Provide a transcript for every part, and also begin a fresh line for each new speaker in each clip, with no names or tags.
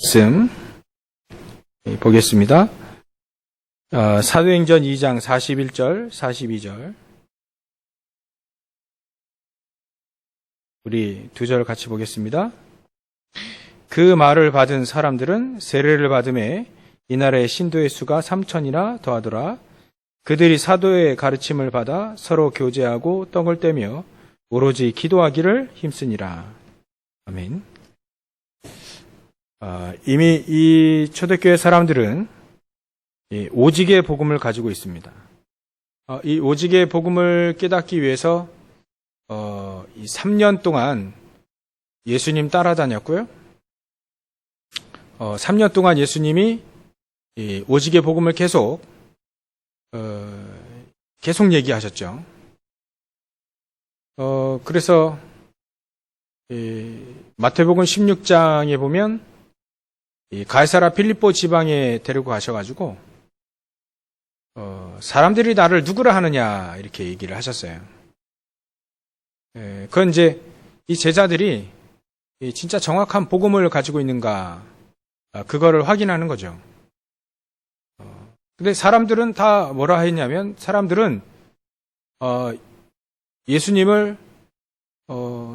말씀 보겠습니다. 사도행전 2장 41절, 42절. 우리 두 절 같이 보겠습니다. 그 말을 받은 사람들은 세례를 받음에 이날의 신도의 수가 3,000이나 더하더라. 그들이 사도의 가르침을 받아 서로 교제하고 떡을 떼며 오로지 기도하기를 힘쓰니라. 아멘. 이미 이 초대교회 사람들은 오직의 복음을 가지고 있습니다. 이 오직의 복음을 깨닫기 위해서 이 3년 동안 예수님 따라다녔고요. 3년 동안 예수님이 이 오직의 복음을 계속 얘기하셨죠. 그래서 마태복음 16장에 보면 이 가이사라 필립보 지방에 데리고 가셔가지고 사람들이 나를 누구라 하느냐 이렇게 얘기를 하셨어요. 그건 이제 이 제자들이 진짜 정확한 복음을 가지고 있는가 그거를 확인하는 거죠. 근데 사람들은 다 뭐라 했냐면 사람들은 예수님을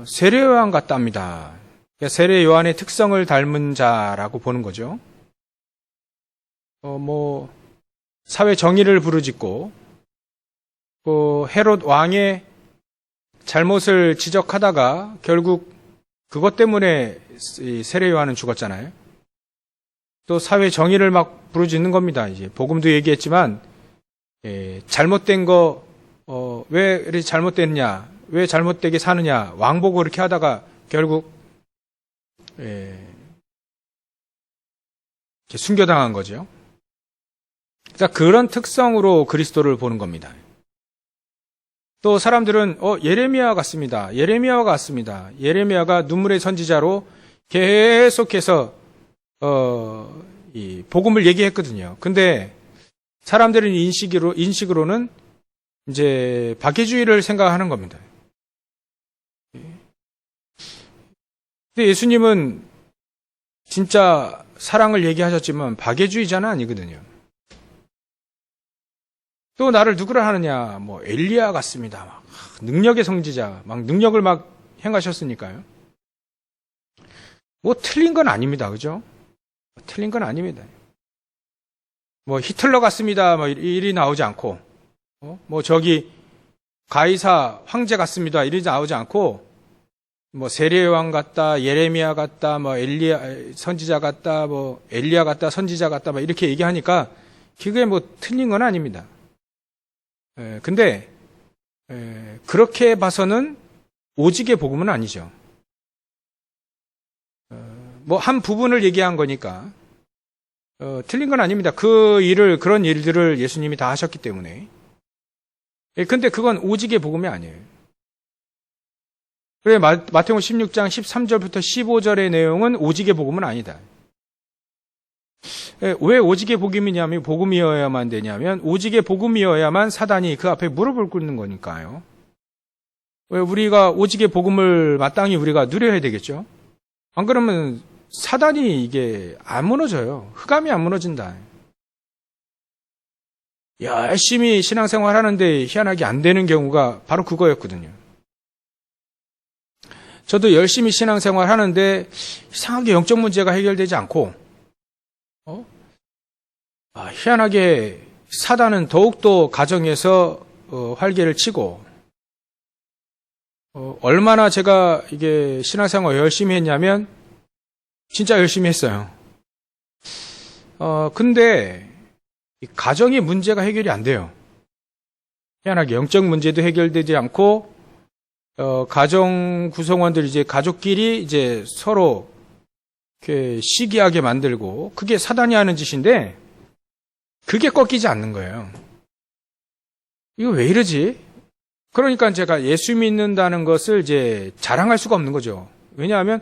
세례 요한 같답니다. 그러니까 세례 요한의 특성을 닮은 자라고 보는 거죠. 사회 정의를 부르짖고, 헤롯 왕의 잘못을 지적하다가 결국 그것 때문에 세례 요한은 죽었잖아요. 또 사회 정의를 막 부르짖는 겁니다. 이제 복음도 얘기했지만, 잘못된 거, 왜 이렇게 잘못됐냐, 왜 잘못되게 사느냐, 왕보고 그렇게 하다가 결국 이렇게 순교당한 거죠. 자, 그런 특성으로 그리스도를 보는 겁니다. 또 사람들은 예레미야 같습니다. 예레미야와 같습니다. 예레미야가 눈물의 선지자로 계속해서 이 복음을 얘기했거든요. 근데 사람들은 인식으로는 이제 박해주의를 생각하는 겁니다. 근데 예수님은 진짜 사랑을 얘기하셨지만 박해주의자는 아니거든요. 또 나를 누구라 하느냐, 엘리야 같습니다. 막 능력의 성지자, 막 능력을 막 행하셨으니까요. 틀린 건 아닙니다. 그죠? 틀린 건 아닙니다. 히틀러 같습니다. 일이 나오지 않고, 저기 가이사 황제 같습니다. 이러지 나오지 않고, 세례요한 같다, 예레미야 같다, 엘리야 선지자 같다, 엘리야 같다, 선지자 같다, 이렇게 얘기하니까 그게 틀린 건 아닙니다. 근데 그렇게 봐서는 오직의 복음은 아니죠. 한 부분을 얘기한 거니까 틀린 건 아닙니다. 그런 일들을 예수님이 다 하셨기 때문에. 근데 그건 오직의 복음이 아니에요. 그래 마태복음 16장 13절부터 15절의 내용은 오직의 복음은 아니다. 왜 오직의 복음이어야만 되냐면 오직의 복음이어야만 사단이 그 앞에 무릎을 꿇는 거니까요. 왜 우리가 오직의 복음을 마땅히 우리가 누려야 되겠죠. 안 그러면 사단이 이게 안 무너져요. 흑암이 안 무너진다. 열심히 신앙생활 하는데 희한하게 안 되는 경우가 바로 그거였거든요. 저도 열심히 신앙생활 하는데 이상하게 영적 문제가 해결되지 않고 희한하게 사단은 더욱더 가정에서 활개를 치고 얼마나 제가 이게 신앙생활 열심히 했냐면 진짜 열심히 했어요. 근데 가정의 문제가 해결이 안 돼요. 희한하게 영적 문제도 해결되지 않고 가정 구성원들 가족끼리 이제 서로 이렇게 시기하게 만들고 그게 사단이 하는 짓인데 그게 꺾이지 않는 거예요. 이거 왜 이러지? 그러니까 제가 예수 믿는다는 것을 이제 자랑할 수가 없는 거죠. 왜냐하면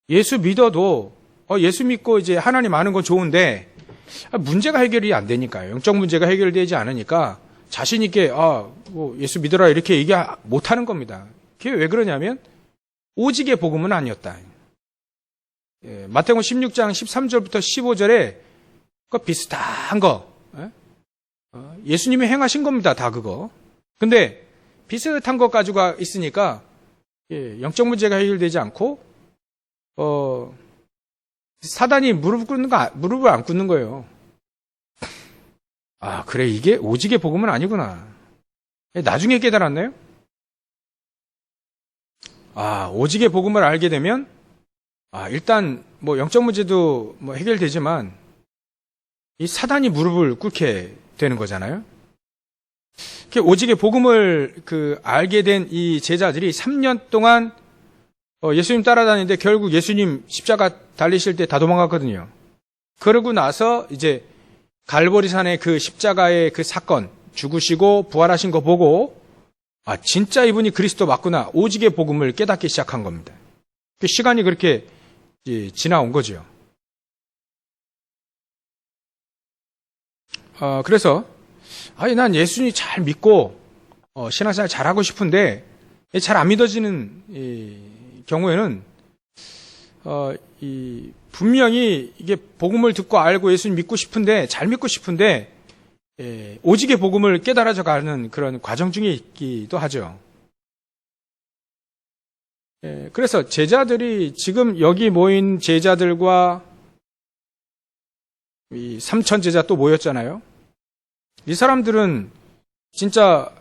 예수 믿어도 예수 믿고 이제 하나님 아는 건 좋은데 문제가 해결이 안 되니까요. 영적 문제가 해결되지 않으니까 자신 있게 예수 믿어라 이렇게 얘기 못 하는 겁니다. 그게 왜 그러냐면 오직의 복음은 아니었다. 마태복음 16장 13절부터 15절에 그 비슷한 거, 예수님이 행하신 겁니다. 다 그거. 근데 비슷한 것 가지고 있으니까 영적 문제가 해결되지 않고 사단이 무릎을 안 꿇는 거예요. 아, 그래, 이게 오직의 복음은 아니구나. 나중에 깨달았나요? 아, 오직의 복음을 알게 되면 일단 뭐 영적 문제도 뭐 해결되지만 이 사단이 무릎을 꿇게 되는 거잖아요. 오직의 복음을 알게 된 이 제자들이 3년 동안 예수님 따라다니는데 결국 예수님 십자가 달리실 때 다 도망갔거든요. 그러고 나서 이제 갈보리산의 그 십자가의 그 사건, 죽으시고 부활하신 거 보고 진짜 이분이 그리스도 맞구나. 오직의 복음을 깨닫기 시작한 겁니다. 시간이 그렇게 지나온 거죠. 그래서 난 예수님 잘 믿고 신앙생활 잘하고 싶은데 잘 안 믿어지는 경우에는 분명히 이게 복음을 듣고 알고 예수님 믿고 싶은데 잘 믿고 싶은데 오직의 복음을 깨달아져 가는 그런 과정 중에 있기도 하죠. 그래서 제자들이 지금 여기 모인 제자들과 이 3천 제자 또 모였잖아요. 이 사람들은 진짜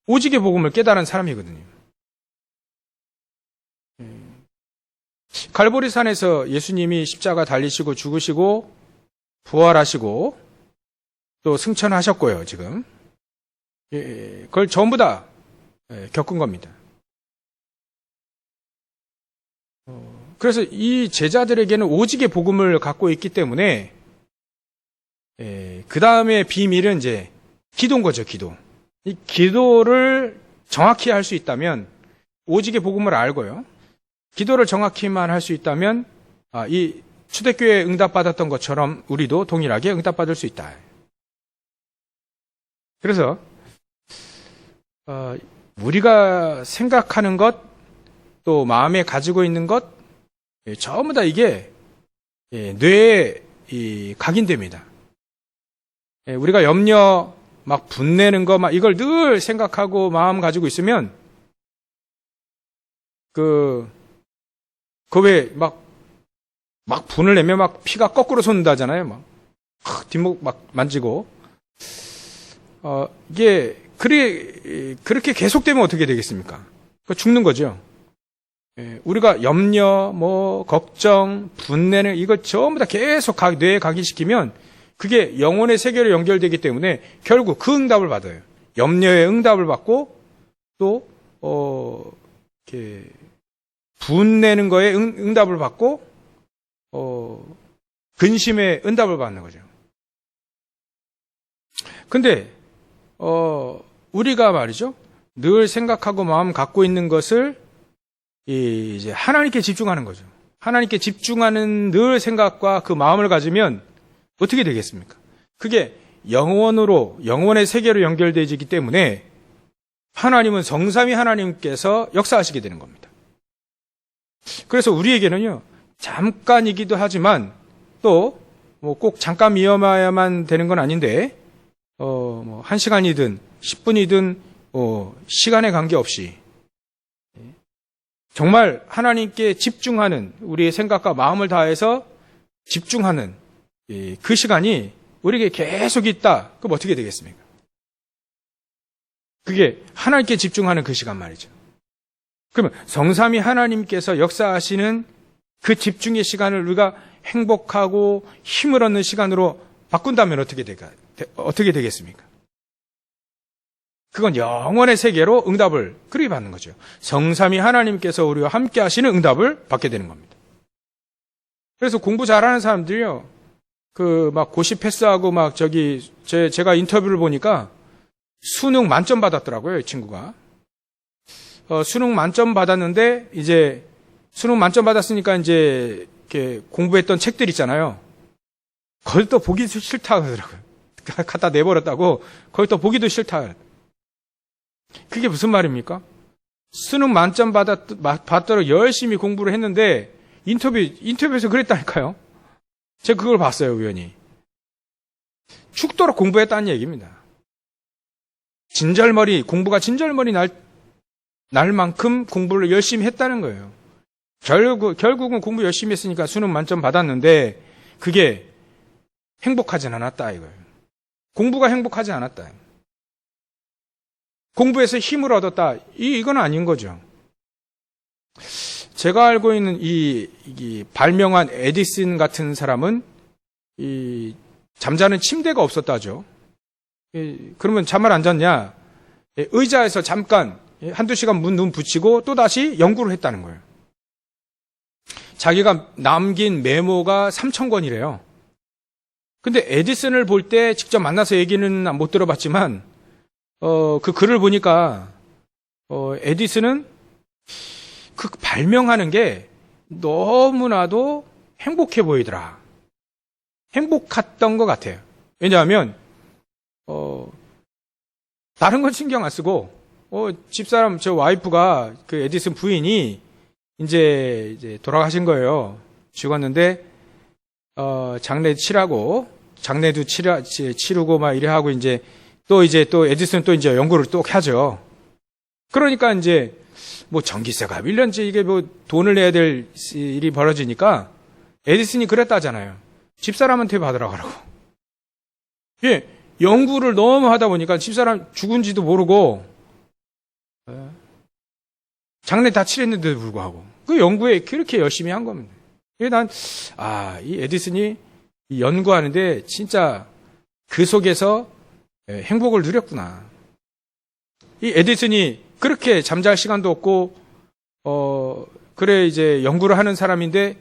오직의 복음을 깨달은 사람이거든요. 갈보리산에서 예수님이 십자가 달리시고 죽으시고 부활하시고 또 승천하셨고요, 지금. 그걸 전부 다 겪은 겁니다. 그래서 이 제자들에게는 오직의 복음을 갖고 있기 때문에 그 다음에 비밀은 이제 기도인 거죠, 기도. 이 기도를 정확히 할 수 있다면 오직의 복음을 알고요. 기도를 정확히만 할 수 있다면 이 초대교회에 응답받았던 것처럼 우리도 동일하게 응답받을 수 있다. 그래서 우리가 생각하는 것, 또 마음에 가지고 있는 것 전부 다 이게 뇌에 각인됩니다. 우리가 염려, 막 분내는 거, 막 이걸 늘 생각하고 마음 가지고 있으면 왜 막 분을 내면 막 피가 거꾸로 솟는다잖아요. 막 뒷목 막 만지고 이게 그렇게 계속되면 어떻게 되겠습니까? 죽는 거죠. 우리가 염려, 걱정, 분내는 이거 전부 다 계속 뇌에 각인시키면 그게 영혼의 세계로 연결되기 때문에 결국 그 응답을 받아요. 염려의 응답을 받고 또 이렇게 분내는 거에 응답을 받고 근심의 응답을 받는 거죠. 근데 우리가 말이죠, 늘 생각하고 마음 갖고 있는 것을 이제 하나님께 집중하는 거죠. 하나님께 집중하는 늘 생각과 그 마음을 가지면 어떻게 되겠습니까? 그게 영원의 세계로 연결되기 때문에 하나님은 성삼위 하나님께서 역사하시게 되는 겁니다. 그래서 우리에게는요, 잠깐이기도 하지만 또 꼭 잠깐이어야만 되는 건 아닌데 1시간이든 10분이든 시간에 관계없이 정말 하나님께 집중하는, 우리의 생각과 마음을 다해서 집중하는 그 시간이 우리에게 계속 있다. 그럼 어떻게 되겠습니까? 그게 하나님께 집중하는 그 시간 말이죠. 그러면 성삼위 하나님께서 역사하시는 그 집중의 시간을 우리가 행복하고 힘을 얻는 시간으로 바꾼다면 어떻게 되겠습니까? 그건 영원의 세계로 응답을 그렇게 받는 거죠. 성삼위 하나님께서 우리와 함께 하시는 응답을 받게 되는 겁니다. 그래서 공부 잘하는 사람들이요, 막 고시 패스하고 제가 인터뷰를 보니까 수능 만점 받았더라고요, 이 친구가. 수능 만점 받았는데, 이제 수능 만점 받았으니까 이제 이렇게 공부했던 책들 있잖아요. 그걸 또 보기 싫다 그러더라고요. 갖다 내버렸다고, 그걸 또 보기도 싫다. 그게 무슨 말입니까? 수능 만점 받도록 열심히 공부를 했는데 인터뷰에서 그랬다니까요. 제가 그걸 봤어요, 우연히. 죽도록 공부했다는 얘기입니다. 공부가 진절머리 날 만큼 공부를 열심히 했다는 거예요. 결국은 공부 열심히 했으니까 수능 만점 받았는데, 그게 행복하진 않았다, 이거예요. 공부가 행복하지 않았다. 공부해서 힘을 얻었다. 이건 아닌 거죠. 제가 알고 있는 이 발명한 에디슨 같은 사람은 잠자는 침대가 없었다죠. 그러면 잠을 안 잤냐? 의자에서 잠깐 한두 시간 눈 붙이고 또다시 연구를 했다는 거예요. 자기가 남긴 메모가 3,000권이래요. 근데 에디슨을 볼 때 직접 만나서 얘기는 못 들어봤지만 그 글을 보니까 에디슨은 그 발명하는 게 너무나도 행복해 보이더라. 행복했던 것 같아요. 왜냐하면 다른 건 신경 안 쓰고 집사람 저 와이프가 그 에디슨 부인이 이제 돌아가신 거예요. 죽었는데 장례도 치르고 막 이래 하고 또 에디슨 또 이제 연구를 또 하죠. 그러니까 이제 뭐 전기세가 1년째 이게 뭐 돈을 내야 될 일이 벌어지니까 에디슨이 그랬다잖아요. 집사람한테 받으라고 하라고. 예, 연구를 너무 하다 보니까 집사람 죽은지도 모르고 장례 다 치렀는데도 불구하고 그 연구에 그렇게 열심히 한 겁니다. 이 에디슨이 연구하는데 진짜 그 속에서 행복을 누렸구나. 이 에디슨이 그렇게 잠잘 시간도 없고, 그래 이제 연구를 하는 사람인데,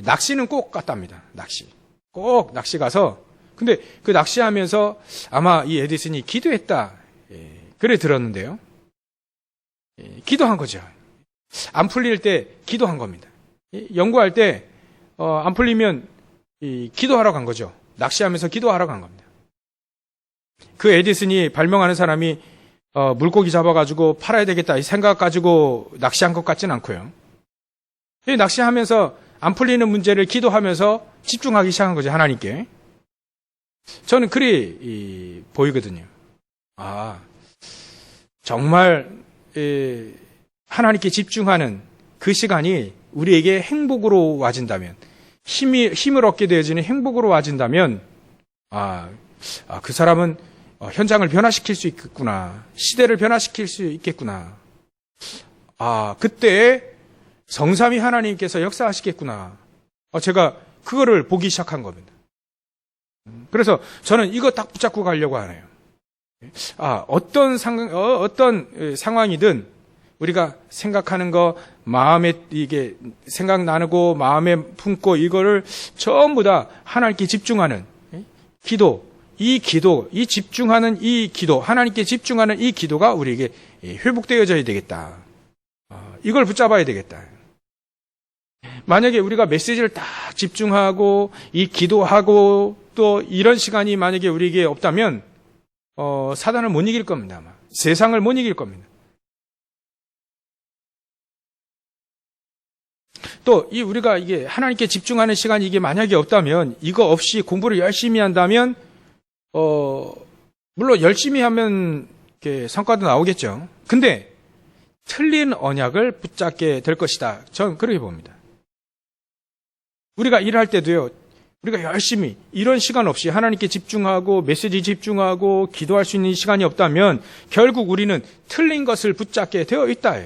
낚시는 꼭 갔답니다. 꼭 낚시 가서, 근데 그 낚시하면서 아마 이 에디슨이 기도했다. 그래 들었는데요. 기도한 거죠. 안 풀릴 때 기도한 겁니다. 연구할 때, 안 풀리면 기도하러 간 거죠. 낚시하면서 기도하러 간 겁니다. 그 에디슨이 발명하는 사람이 물고기 잡아가지고 팔아야 되겠다 이 생각 가지고 낚시한 것 같진 않고요. 낚시하면서 안 풀리는 문제를 기도하면서 집중하기 시작한 거죠. 하나님께. 저는 그리 보이거든요. 정말 하나님께 집중하는 그 시간이 우리에게 행복으로 와진다면, 힘을 얻게 되어지는 행복으로 와진다면, 그 사람은 현장을 변화시킬 수 있겠구나. 시대를 변화시킬 수 있겠구나. 그때 성삼위 하나님께서 역사하시겠구나. 제가 그거를 보기 시작한 겁니다. 그래서 저는 이거 딱 붙잡고 가려고 하네요. 어떤 상황이든 우리가 생각하는 거, 마음에 이게 생각 나누고 마음에 품고 이거를 전부 다 하나님께 집중하는 이 집중하는 이 기도, 하나님께 집중하는 이 기도가 우리에게 회복되어져야 되겠다. 이걸 붙잡아야 되겠다. 만약에 우리가 메시지를 딱 집중하고 이 기도하고 또 이런 시간이 만약에 우리에게 없다면 사단을 못 이길 겁니다. 아마. 세상을 못 이길 겁니다. 또 우리가 이게 하나님께 집중하는 시간이 이게 만약에 없다면, 이거 없이 공부를 열심히 한다면 물론 열심히 하면 이렇게 성과도 나오겠죠. 근데 틀린 언약을 붙잡게 될 것이다. 저는 그렇게 봅니다. 우리가 일할 때도요, 우리가 열심히 이런 시간 없이 하나님께 집중하고 메시지 집중하고 기도할 수 있는 시간이 없다면 결국 우리는 틀린 것을 붙잡게 되어 있다.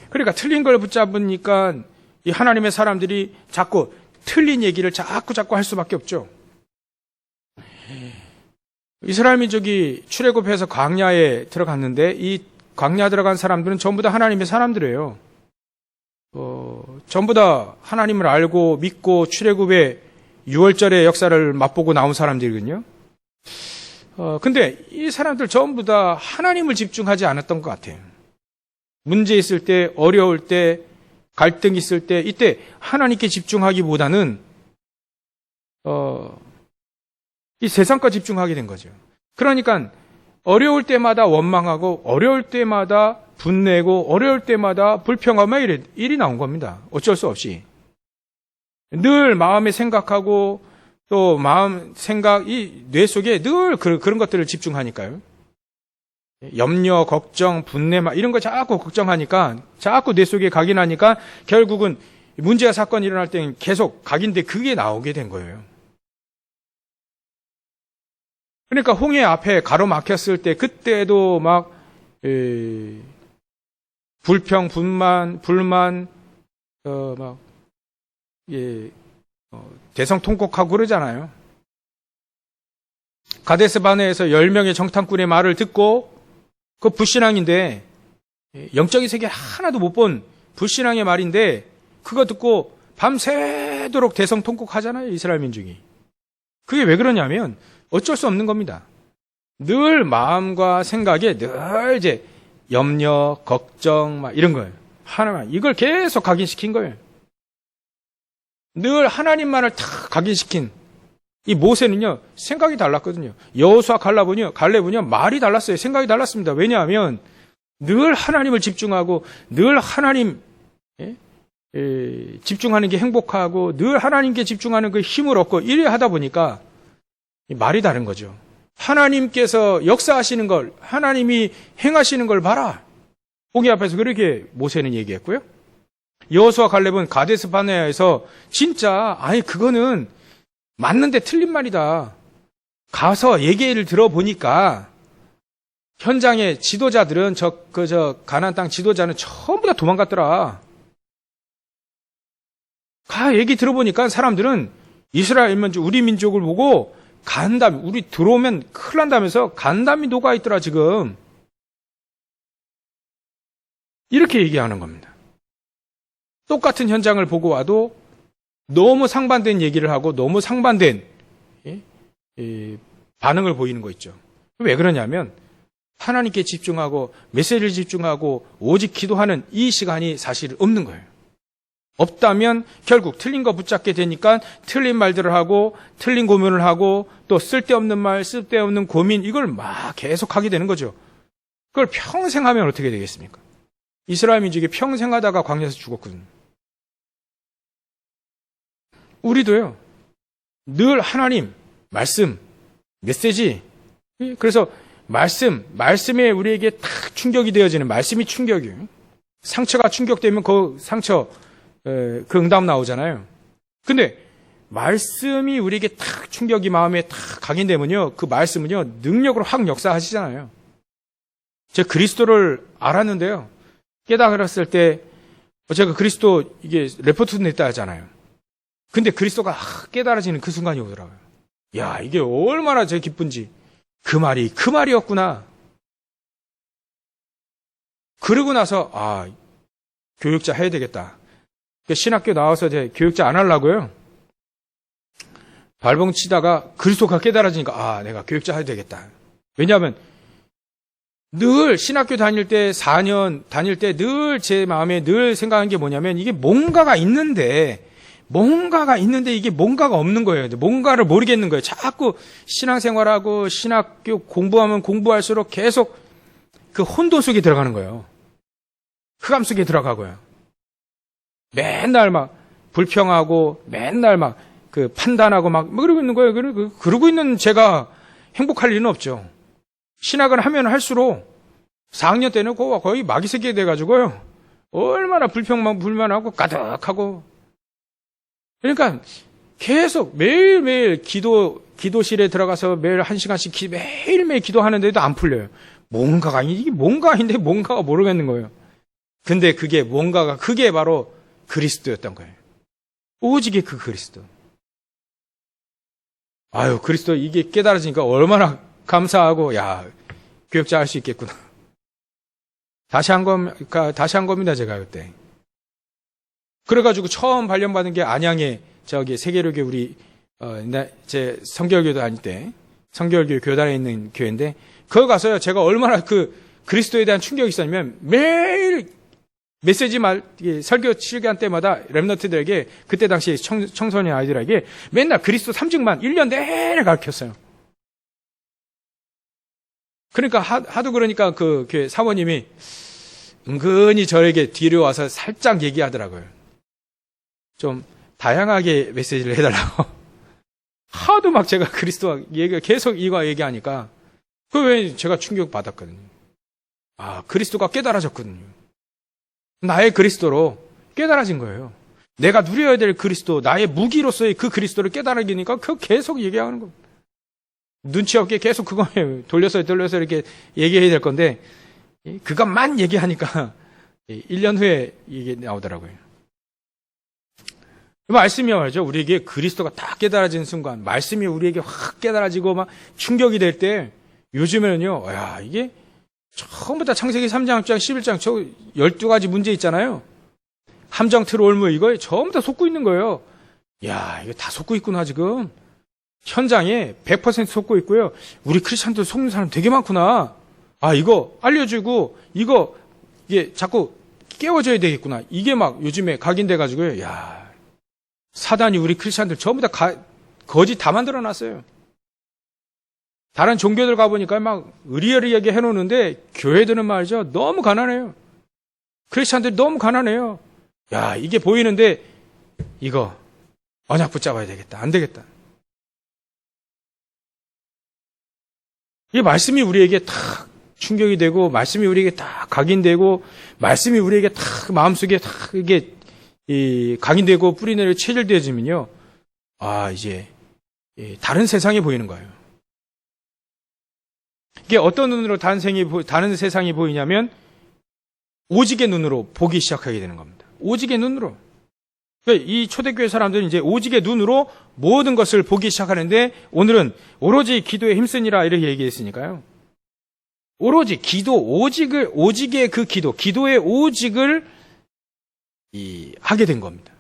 그러니까 틀린 걸 붙잡으니까 이 하나님의 사람들이 자꾸 틀린 얘기를 자꾸 할 수밖에 없죠. 이스라엘 민족이 출애굽해서 광야에 들어갔는데 이 광야 들어간 사람들은 전부 다 하나님의 사람들이에요. 전부 다 하나님을 알고 믿고 출애굽의 6월절의 역사를 맛보고 나온 사람들이거든요. 근데 이 사람들 전부 다 하나님을 집중하지 않았던 것 같아요. 문제 있을 때, 어려울 때, 갈등 있을 때, 이때 하나님께 집중하기보다는 이 세상과 집중하게 된 거죠. 그러니까 어려울 때마다 원망하고 어려울 때마다 분내고 어려울 때마다 불평하며 일이 나온 겁니다. 어쩔 수 없이. 늘 마음에 생각하고 또 마음 생각 이 뇌 속에 늘 그런 것들을 집중하니까요. 염려, 걱정, 분내 이런 거 자꾸 걱정하니까 자꾸 뇌 속에 각인하니까 결국은 문제가 사건이 일어날 때는 계속 각인돼 그게 나오게 된 거예요. 그러니까 홍해 앞에 가로막혔을 때 그때도 막 불평, 불만 대성통곡하고 그러잖아요. 가데스 바네에서 10명의 정탐꾼의 말을 듣고 그 불신앙인데 영적인 세계 하나도 못 본 불신앙의 말인데 그거 듣고 밤새도록 대성통곡하잖아요. 이스라엘 민족이. 그게 왜 그러냐면 어쩔 수 없는 겁니다. 늘 마음과 생각에 늘 이제 염려, 걱정 이런 거예요. 하나만 이걸 계속 각인시킨 거예요. 늘 하나님만을 다 각인시킨 이 모세는요 생각이 달랐거든요. 여호수아 갈렙은요 말이 달랐어요. 생각이 달랐습니다. 왜냐하면 늘 하나님을 집중하고 늘 하나님 집중하는 게 행복하고 늘 하나님께 집중하는 그 힘을 얻고 이래 하다 보니까 말이 다른 거죠. 하나님께서 역사하시는 걸 하나님이 행하시는 걸 봐라. 홍해 앞에서 그렇게 모세는 얘기했고요. 여호수아 갈렙은 가데스 바네아에서 진짜 그거는 맞는데 틀린 말이다. 가서 얘기를 들어보니까 현장의 지도자들은 가나안 땅 지도자는 전부 다 도망갔더라. 얘기 들어보니까 사람들은 이스라엘 민족, 우리 민족을 보고 간담이, 우리 들어오면 큰일 난다면서 간담이 녹아있더라 지금. 이렇게 얘기하는 겁니다. 똑같은 현장을 보고 와도 너무 상반된 얘기를 하고 너무 상반된 반응을 보이는 거 있죠. 왜 그러냐면 하나님께 집중하고 메시지를 집중하고 오직 기도하는 이 시간이 사실 없는 거예요. 없다면 결국 틀린 거 붙잡게 되니까 틀린 말들을 하고 틀린 고민을 하고 또 쓸데없는 말, 쓸데없는 고민 이걸 막 계속 하게 되는 거죠. 그걸 평생 하면 어떻게 되겠습니까? 이스라엘 민족이 평생 하다가 광야에서 죽었거든요. 우리도요. 늘 하나님, 말씀, 메시지. 그래서 말씀에 우리에게 딱 충격이 되어지는 말씀이 충격이에요. 상처가 충격되면 그 상처 그 응답 나오잖아요. 근데 말씀이 우리에게 딱 충격이 마음에 딱 각인되면요. 그 말씀은요. 능력으로 확 역사하시잖아요. 제가 그리스도를 알았는데요. 깨달았을 때 제가 그리스도 이게 레포트 냈다 하잖아요. 근데 그리스도가 깨달아지는 그 순간이 오더라고요. 야, 이게 얼마나 제 기쁜지. 그 말이었구나. 그러고 나서 교육자 해야 되겠다. 신학교 나와서 이제 교육자 안 하려고요. 발봉 치다가 그리스도가 깨달아지니까 내가 교육자 해야 되겠다. 왜냐하면 늘 신학교 다닐 때 4년 다닐 때 늘 제 마음에 늘 생각한 게 뭐냐면 이게 뭔가가 있는데 이게 뭔가가 없는 거예요. 뭔가를 모르겠는 거예요. 자꾸 신앙생활하고 신학교 공부하면 공부할수록 계속 그 혼돈 속에 들어가는 거예요. 흑암 속에 들어가고요. 맨날 막 불평하고 맨날 막 그 판단하고 막 그러고 있는 거예요. 그러고 있는 제가 행복할 리는 없죠. 신학을 하면 할수록 4학년 때는 거의 마귀 새끼가 돼가지고요. 얼마나 불만하고 가득하고. 그러니까 계속 매일매일 기도실에 들어가서 매일 1시간씩 매일매일 기도하는데도 안 풀려요. 이게 뭔가 아닌데 뭔가가 모르겠는 거예요. 근데 그게 바로 그리스도였던 거예요. 오직의 그 그리스도. 그리스도 이게 깨달아지니까 얼마나 감사하고, 교육자 할 수 있겠구나. 다시 한 겁니다, 제가 그때. 그래가지고 처음 발령받은 게 안양에 세계로교 우리, 제 성결교도 다닐 때, 성결교 교단에 있는 교회인데, 거기 가서요, 제가 얼마나 그 그리스도에 대한 충격이 있었냐면, 매일 메시지 설교 시간 때마다 렘넌트들에게, 그때 당시 청소년 아이들에게 맨날 그리스도 3증만 1년 내내 가르쳤어요. 그러니까 하도 그러니까 그 교회 사모님이 은근히 저에게 뒤로 와서 살짝 얘기하더라고요. 좀 다양하게 메시지를 해달라고. 하도 막 제가 그리스도와 계속 이거 얘기하니까 그 왜 제가 충격 받았거든요. 아, 그리스도가 깨달아졌거든요. 나의 그리스도로 깨달아진 거예요. 내가 누려야 될 그리스도, 나의 무기로서의 그 그리스도를 깨달으니까 그 계속 얘기하는 겁니다. 눈치 없게 계속 그거에 돌려서 이렇게 얘기해야 될 건데 그것만 얘기하니까 1년 후에 이게 나오더라고요. 말씀이 말이죠. 우리에게 그리스도가 딱 깨달아진 순간, 말씀이 우리에게 확 깨달아지고 막 충격이 될 때, 요즘에는요, 야, 이게 처음부터 창세기 3장, 10장, 11장, 저 12가지 문제 있잖아요. 함정, 틀, 올무, 이거 전부 다 속고 있는 거예요. 야, 이거 다 속고 있구나, 지금. 현장에 100% 속고 있고요. 우리 크리스찬들 속는 사람 되게 많구나. 아, 이거 알려주고, 이게 자꾸 깨워줘야 되겠구나. 이게 막 요즘에 각인돼가지고요. 야, 사단이 우리 크리스찬들 전부 다 거짓 다 만들어 놨어요. 다른 종교들 가보니까 막 의리의리하게 해놓는데 교회들은 말이죠. 너무 가난해요. 크리스찬들이 너무 가난해요. 야, 이게 보이는데 이거 언약 붙잡아야 되겠다. 안 되겠다. 이 말씀이 우리에게 탁 충격이 되고 말씀이 우리에게 딱 각인되고 말씀이 우리에게 딱 마음속에 딱 이게 각인되고 뿌리내려 체질되어지면요. 아, 이제 다른 세상이 보이는 거예요. 이게 어떤 눈으로 다른 세상이 보이냐면 오직의 눈으로 보기 시작하게 되는 겁니다. 오직의 눈으로. 그러니까 이 초대교회 사람들은 이제 오직의 눈으로 모든 것을 보기 시작하는데 오늘은 오로지 기도에 힘쓰니라 이렇게 얘기했으니까요. 오로지 기도, 오직의 그 기도의 오직을 하게 된 겁니다.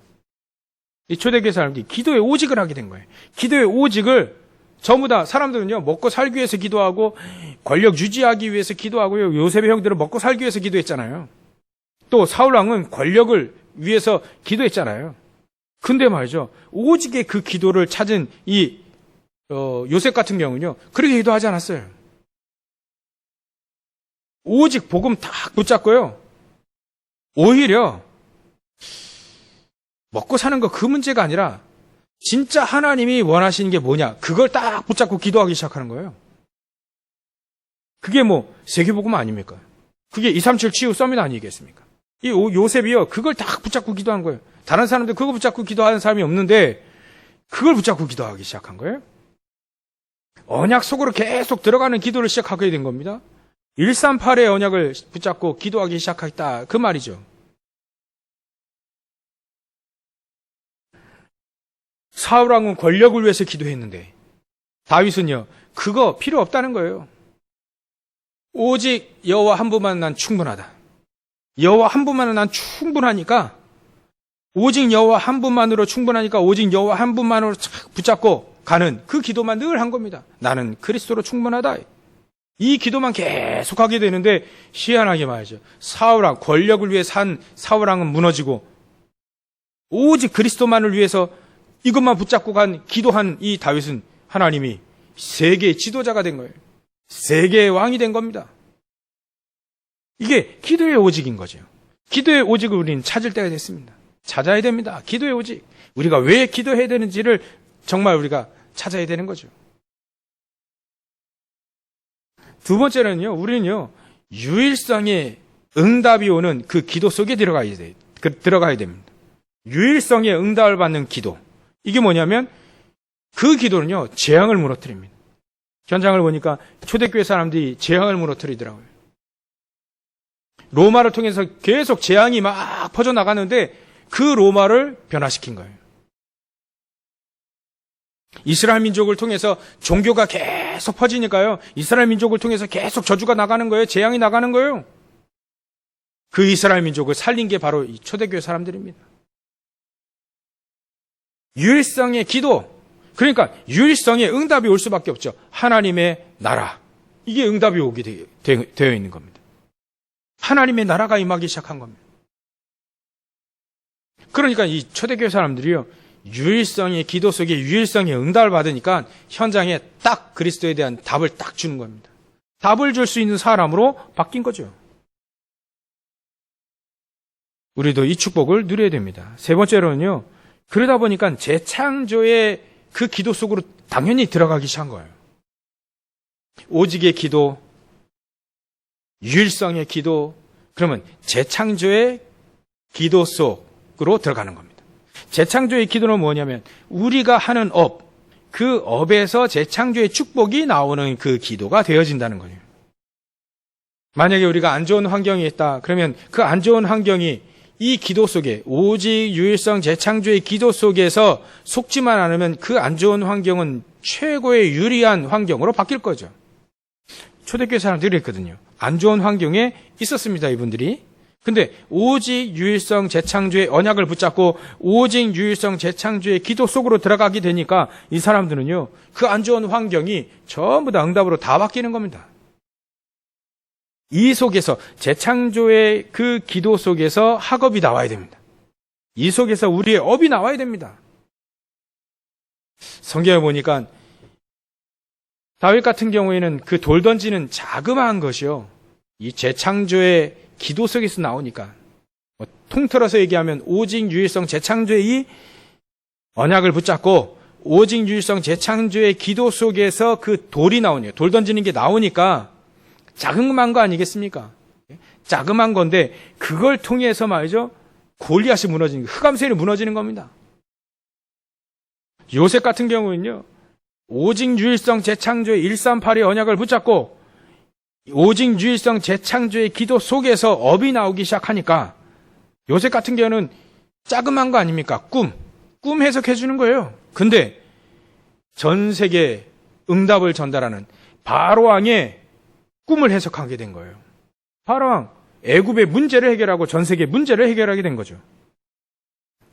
이 초대교회 사람들이 기도의 오직을 하게 된 거예요. 기도의 오직을 전부 다 사람들은요, 먹고 살기 위해서 기도하고, 권력 유지하기 위해서 기도하고요, 요셉의 형들은 먹고 살기 위해서 기도했잖아요. 또 사울왕은 권력을 위해서 기도했잖아요. 근데 말이죠, 오직의 그 기도를 찾은 요셉 같은 경우는요, 그렇게 기도하지 않았어요. 오직 복음 딱 붙잡고요, 오히려 먹고 사는 거 그 문제가 아니라 진짜 하나님이 원하시는 게 뭐냐, 그걸 딱 붙잡고 기도하기 시작하는 거예요. 그게 뭐 세계복음 아닙니까? 그게 237 치유 서밋 아니겠습니까? 이 요셉이요, 그걸 딱 붙잡고 기도하는 거예요. 다른 사람들 그거 붙잡고 기도하는 사람이 없는데 그걸 붙잡고 기도하기 시작한 거예요. 언약 속으로 계속 들어가는 기도를 시작하게 된 겁니다. 138의 언약을 붙잡고 기도하기 시작했다, 그 말이죠. 사울왕은 권력을 위해서 기도했는데 다윗은요, 그거 필요 없다는 거예요. 오직 여호와 한 분만 난 충분하다. 여호와 한 분만은 난 충분하니까, 오직 여호와 한 분만으로 충분하니까 오직 여호와 한 분만으로 착 붙잡고 가는 그 기도만 늘 한 겁니다. 나는 그리스도로 충분하다. 이 기도만 계속하게 되는데 희한하게 말이죠. 사울왕, 권력을 위해 산 사울왕은 무너지고 오직 그리스도만을 위해서 이것만 붙잡고 기도한 이 다윗은 하나님이 세계의 지도자가 된 거예요. 세계의 왕이 된 겁니다. 이게 기도의 오직인 거죠. 기도의 오직을 우리는 찾을 때가 됐습니다. 찾아야 됩니다. 기도의 오직. 우리가 왜 기도해야 되는지를 정말 우리가 찾아야 되는 거죠. 두 번째는요, 우리는요, 유일성의 응답이 오는 그 기도 속에 들어가야 됩니다. 유일성의 응답을 받는 기도. 이게 뭐냐면 그 기도는요, 재앙을 무너뜨립니다. 현장을 보니까 초대교회 사람들이 재앙을 무너뜨리더라고요. 로마를 통해서 계속 재앙이 막 퍼져나가는데 그 로마를 변화시킨 거예요. 이스라엘 민족을 통해서 종교가 계속 퍼지니까요, 이스라엘 민족을 통해서 계속 저주가 나가는 거예요. 재앙이 나가는 거예요. 그 이스라엘 민족을 살린 게 바로 이 초대교회 사람들입니다. 유일성의 기도, 그러니까 유일성의 응답이 올 수밖에 없죠. 하나님의 나라, 이게 응답이 오게 되어 있는 겁니다. 하나님의 나라가 임하기 시작한 겁니다. 그러니까 이 초대교회 사람들이요, 유일성의 기도 속에 유일성의 응답을 받으니까 현장에 딱 그리스도에 대한 답을 딱 주는 겁니다. 답을 줄 수 있는 사람으로 바뀐 거죠. 우리도 이 축복을 누려야 됩니다. 세 번째로는요, 그러다 보니까 재창조의 그 기도 속으로 당연히 들어가기 시작한 거예요. 오직의 기도, 유일성의 기도, 그러면 재창조의 기도 속으로 들어가는 겁니다. 재창조의 기도는 뭐냐면 우리가 하는 업, 그 업에서 재창조의 축복이 나오는 그 기도가 되어진다는 거예요. 만약에 우리가 안 좋은 환경이 있다, 그러면 그 안 좋은 환경이 이 기도 속에, 오직 유일성 재창조의 기도 속에서 속지만 않으면 그 안 좋은 환경은 최고의 유리한 환경으로 바뀔 거죠. 초대교회 사람들이 그랬거든요. 안 좋은 환경에 있었습니다, 이분들이. 근데 오직 유일성 재창조의 언약을 붙잡고 오직 유일성 재창조의 기도 속으로 들어가게 되니까 이 사람들은요, 그 안 좋은 환경이 전부 다 응답으로 다 바뀌는 겁니다. 이 속에서 재창조의 그 기도 속에서 학업이 나와야 됩니다. 이 속에서 우리의 업이 나와야 됩니다. 성경에 보니까 다윗 같은 경우에는 그 돌 던지는 자그마한 것이요, 이 재창조의 기도 속에서 나오니까, 통틀어서 얘기하면 오직 유일성 재창조의 이 언약을 붙잡고 오직 유일성 재창조의 기도 속에서 그 돌이 나오네요. 돌 던지는 게 나오니까 자그마한 거 아니겠습니까? 자그마한 건데 그걸 통해서 말이죠, 골리앗이 무너지는, 흑암셀이 무너지는 겁니다. 요셉 같은 경우는요, 오직 유일성 재창조의 138의 언약을 붙잡고 오직 유일성 재창조의 기도 속에서 업이 나오기 시작하니까 요셉 같은 경우는 자그마한 거 아닙니까? 꿈 해석해 주는 거예요. 근데 전 세계 응답을 전달하는 바로왕의 꿈을 해석하게 된 거예요. 바로왕, 애굽의 문제를 해결하고 전 세계 문제를 해결하게 된 거죠.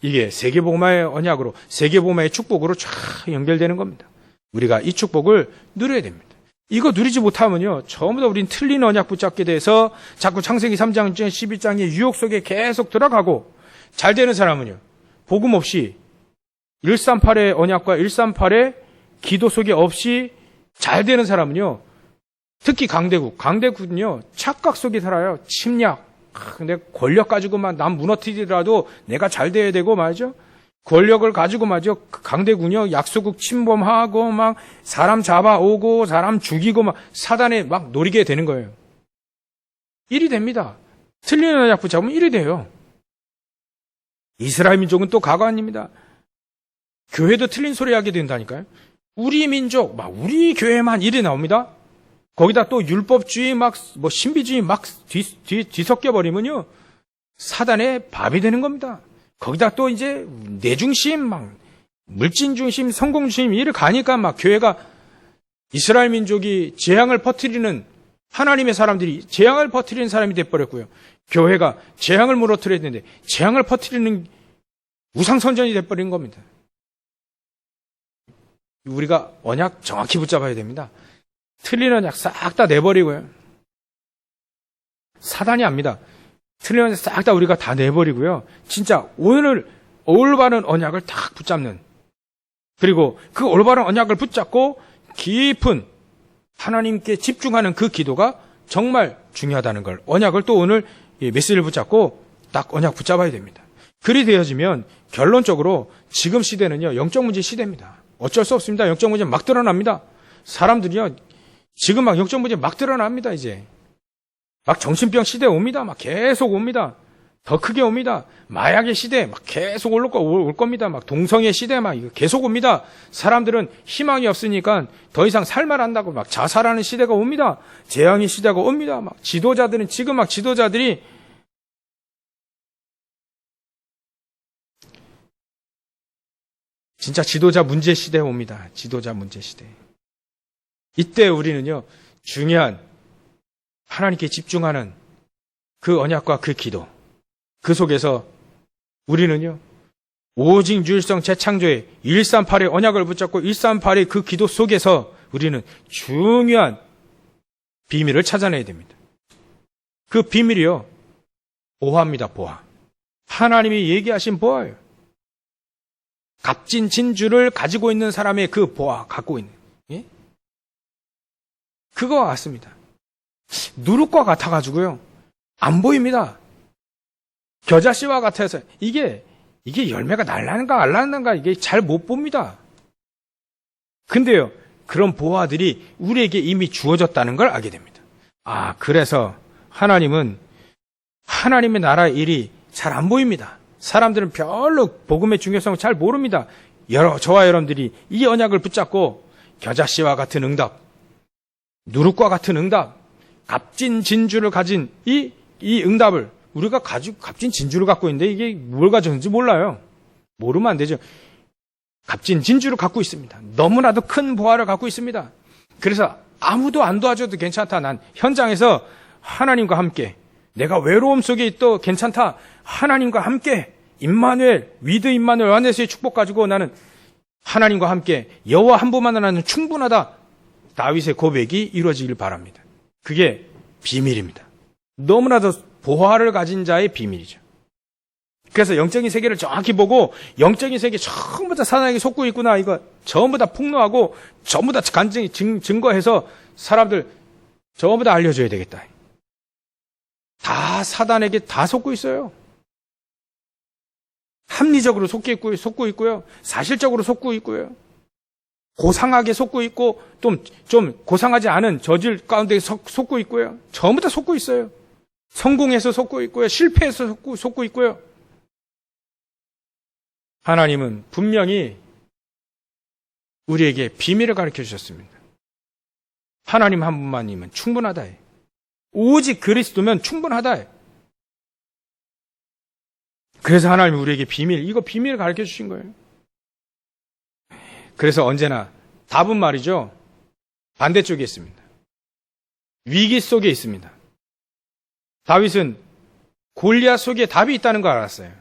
이게 세계복음화의 언약으로, 세계복음화의 축복으로 쫙 연결되는 겁니다. 우리가 이 축복을 누려야 됩니다. 이거 누리지 못하면요, 전부 다 우린 틀린 언약 붙잡게 돼서 자꾸 창세기 3장, 12장의 유혹 속에 계속 들어가고, 잘 되는 사람은요, 복음 없이 138의 언약과 138의 기도 속에 없이 잘 되는 사람은요, 특히 강대국은요, 착각 속에 살아요. 침략. 근데 권력 가지고만 남 무너뜨리더라도 내가 잘 돼야 되고 말이죠. 권력을 가지고 말이죠. 강대군요, 약소국 침범하고 막 사람 잡아오고 사람 죽이고 막 사단에 막 노리게 되는 거예요. 일이 됩니다. 틀린 언약 붙잡으면 일이 돼요. 이스라엘 민족은 또 과거 아닙니다. 교회도 틀린 소리 하게 된다니까요. 우리 민족, 막 우리 교회만 일이 나옵니다. 거기다 또 율법주의 신비주의 뒤섞여 버리면요, 사단의 밥이 되는 겁니다. 거기다 또 이제 내중심, 물질중심, 성공중심 이를 가니까 막 교회가, 이스라엘 민족이 재앙을 퍼뜨리는, 하나님의 사람들이 재앙을 퍼뜨리는 사람이 돼버렸고요. 교회가 재앙을 무너뜨려야 되는데 재앙을 퍼뜨리는 우상선전이 돼버린 겁니다. 우리가 언약 정확히 붙잡아야 됩니다. 틀린 언약 싹 다 내버리고요. 사단이 압니다. 틀린 언약 싹 다 우리가 다 내버리고요. 진짜 오늘 올바른 언약을 딱 붙잡는, 그리고 그 올바른 언약을 붙잡고 깊은 하나님께 집중하는 그 기도가 정말 중요하다는 걸, 언약을 또 오늘 메시지를 붙잡고 딱 언약 붙잡아야 됩니다. 그리 되어지면 결론적으로 지금 시대는요, 영적 문제 시대입니다. 어쩔 수 없습니다. 영적 문제 막 드러납니다. 사람들이요, 지금 막 영적 문제 막 드러납니다. 이제 막 정신병 시대 옵니다. 막 계속 옵니다. 더 크게 옵니다. 마약의 시대 막 계속 올 겁니다. 막 동성애 시대 막 이거 계속 옵니다. 사람들은 희망이 없으니까 더 이상 살만 한다고 막 자살하는 시대가 옵니다. 재앙의 시대가 옵니다. 막 지도자들은 지금 막 지도자들이 진짜 지도자 문제 시대에 옵니다. 지도자 문제 시대. 이때 우리는요, 중요한 하나님께 집중하는 그 언약과 그 기도, 그 속에서 우리는요, 오직 유일성 재창조의 138의 언약을 붙잡고 138의 그 기도 속에서 우리는 중요한 비밀을 찾아내야 됩니다. 그 비밀이요, 보화입니다. 보화. 하나님이 얘기하신 보화예요. 값진 진주를 가지고 있는 사람의 그 보화, 갖고 있는, 예? 그거 같습니다. 누룩과 같아가지고요. 안 보입니다. 겨자씨와 같아서 이게 열매가 날라는가 안 날라는가 이게 잘 못 봅니다. 근데요, 그런 보화들이 우리에게 이미 주어졌다는 걸 알게 됩니다. 그래서 하나님은 하나님의 나라의 일이 잘 안 보입니다. 사람들은 별로 복음의 중요성을 잘 모릅니다. 저와 여러분들이 이 언약을 붙잡고 겨자씨와 같은 응답, 누룩과 같은 응답, 값진 진주를 가진 이 응답을 우리가 값진 진주를 갖고 있는데 이게 뭘 가졌는지 몰라요. 모르면 안 되죠. 값진 진주를 갖고 있습니다. 너무나도 큰 보화를 갖고 있습니다. 그래서 아무도 안 도와줘도 괜찮다. 난 현장에서 하나님과 함께, 내가 외로움 속에 있도 괜찮다. 하나님과 함께 임마누엘, 위드 임마누엘 요한네스의 축복 가지고 나는 하나님과 함께 여호와 한 분만 나는 충분하다. 다윗의 고백이 이루어지길 바랍니다. 그게 비밀입니다. 너무나도 보화를 가진 자의 비밀이죠. 그래서 영적인 세계를 정확히 보고 영적인 세계 전부 다 사단에게 속고 있구나. 이거 전부 다 폭로하고 전부 다 간증히 증거해서 사람들 전부 다 알려줘야 되겠다. 다 사단에게 다 속고 있어요. 합리적으로 속고 있고요. 사실적으로 속고 있고요. 고상하게 속고 있고 좀 고상하지 않은 저질 가운데 속고 있고요. 전부 다 속고 있어요. 성공해서 속고 있고요. 실패해서 속고 있고요. 하나님은 분명히 우리에게 비밀을 가르쳐 주셨습니다. 하나님 한 분만이면 충분하다. 오직 그리스도면 충분하다. 그래서 하나님이 우리에게 비밀을 가르쳐 주신 거예요. 그래서 언제나 답은 말이죠. 반대쪽에 있습니다. 위기 속에 있습니다. 다윗은 골리앗 속에 답이 있다는 걸 알았어요.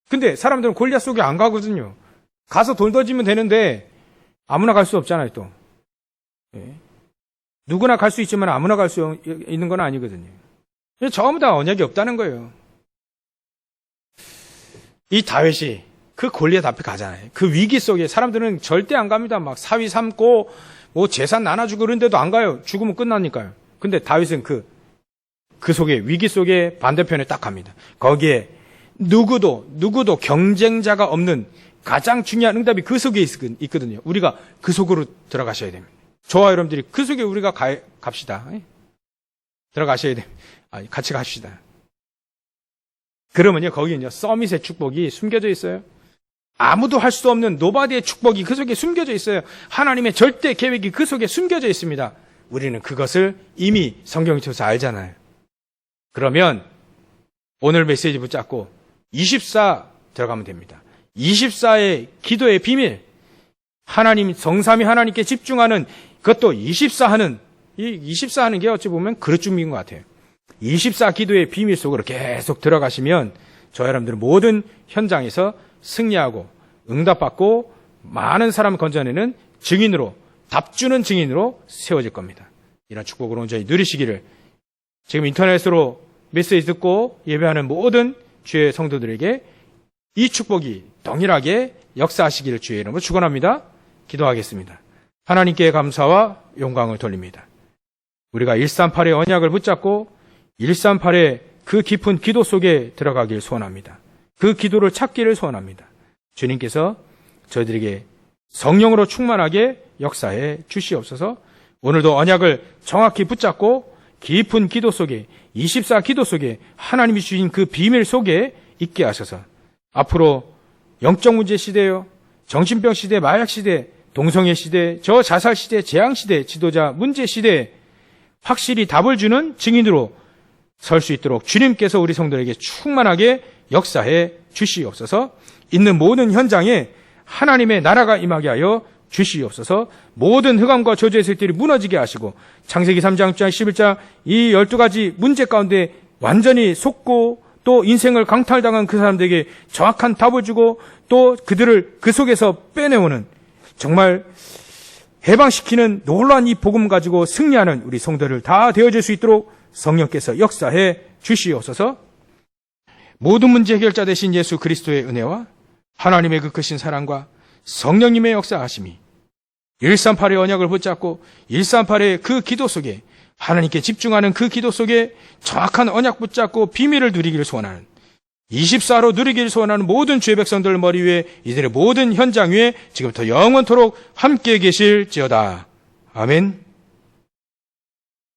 근데 사람들은 골리앗 속에 안 가거든요. 가서 돌 던지면 되는데 아무나 갈 수 없잖아요, 또. 누구나 갈 수 있지만 아무나 갈 수 있는 건 아니거든요. 전부 다 언약이 없다는 거예요. 이 다윗이 그 골리앗 앞에 가잖아요. 그 위기 속에 사람들은 절대 안 갑니다. 막 사위 삼고 뭐 재산 나눠주고 그런데도 안 가요. 죽으면 끝나니까요. 근데 다윗은 그 속에 위기 속에 반대편에 딱 갑니다. 거기에 누구도 경쟁자가 없는 가장 중요한 응답이 그 속에 있거든요. 우리가 그 속으로 들어가셔야 됩니다. 저와 여러분들이 그 속에 우리가 갑시다. 들어가셔야 됩니다. 같이 갑시다. 그러면요, 거기는요, 서밋의 축복이 숨겨져 있어요. 아무도 할 수 없는 노바디의 축복이 그 속에 숨겨져 있어요. 하나님의 절대 계획이 그 속에 숨겨져 있습니다. 우리는 그것을 이미 성경을 통해서 알잖아요. 그러면 오늘 메시지 붙잡고 24 들어가면 됩니다. 24의 기도의 비밀, 하나님 성삼위 하나님께 집중하는 그것도 24하는 게 어찌 보면 그릇 준비인 것 같아요. 24 기도의 비밀 속으로 계속 들어가시면 저 여러분들은 모든 현장에서 승리하고 응답받고 많은 사람을 건져내는 증인으로, 답주는 증인으로 세워질 겁니다. 이런 축복을 온전히 누리시기를 지금 인터넷으로 메시지 듣고 예배하는 모든 주의 성도들에게 이 축복이 동일하게 역사하시기를 주의 이름으로 축원합니다. 기도하겠습니다. 하나님께 감사와 영광을 돌립니다. 우리가 138의 언약을 붙잡고 138의 그 깊은 기도 속에 들어가길 소원합니다. 그 기도를 찾기를 소원합니다. 주님께서 저희들에게 성령으로 충만하게 역사해 주시옵소서. 오늘도 언약을 정확히 붙잡고 깊은 기도 속에 24 기도 속에 하나님이 주신 그 비밀 속에 있게 하셔서 앞으로 영적 문제 시대요, 정신병 시대, 마약 시대, 동성애 시대, 저자살 시대, 재앙 시대, 지도자 문제 시대에 확실히 답을 주는 증인으로 설 수 있도록 주님께서 우리 성도에게 충만하게 역사해 주시옵소서. 있는 모든 현장에 하나님의 나라가 임하게 하여 주시옵소서. 모든 흑암과 저주의 세력들이 무너지게 하시고 창세기 3장, 6장, 11장 이 12가지 문제 가운데 완전히 속고 또 인생을 강탈당한 그 사람들에게 정확한 답을 주고 또 그들을 그 속에서 빼내오는 정말 해방시키는 놀라운 이 복음 가지고 승리하는 우리 성도들 다 되어질 수 있도록 성령께서 역사해 주시옵소서. 모든 문제 해결자 되신 예수 그리스도의 은혜와 하나님의 그 크신 사랑과 성령님의 역사하심이 138의 언약을 붙잡고 138의 그 기도 속에 하나님께 집중하는 그 기도 속에 정확한 언약 붙잡고 비밀을 누리기를 소원하는 24로 누리기를 소원하는 모든 주의 백성들 머리 위에 이들의 모든 현장 위에 지금부터 영원토록 함께 계실지어다. 아멘.